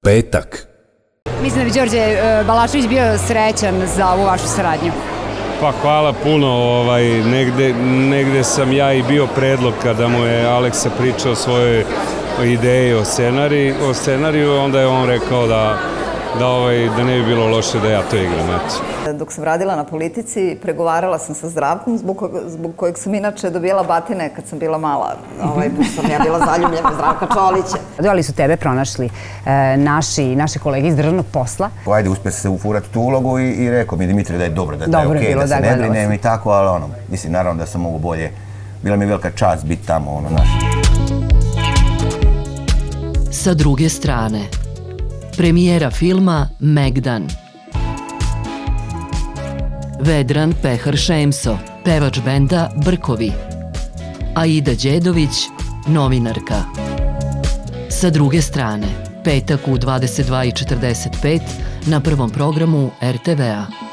Petak. Mislim da bi Đorđe Balašević bio srećan za ovu vašu saradnju. Pa hvala puno, negde sam ja i bio predlog kada mu je Aleksa pričao o svojoj ideji o scenariju, onda je on rekao da ne bi bilo loše da ja to igram. Dok sam radila na Politici, pregovarala sam sa Zdravkom, zbog kojeg sam inače dobijala batine kad sam bila mala, pošto sam ja bila zaljubljena u Zdravka Čolića. Ali su tebe pronašli naši kolege iz državnog posla. Ajde, uspe se ufurati tu ulogu i rekao mi Dimitri da je dobro, da je okej, da se ne brinem i tako, ali mislim, naravno da sam mogu bolje. Bila mi je velika čast biti tamo, Sa druge strane, premijera filma Megdan. Vedran Pehar Šemso, pevač benda Brkovi. Aida Đedović, novinarka. Sa druge strane, petak u 22:45 na Prvom programu RTV-a.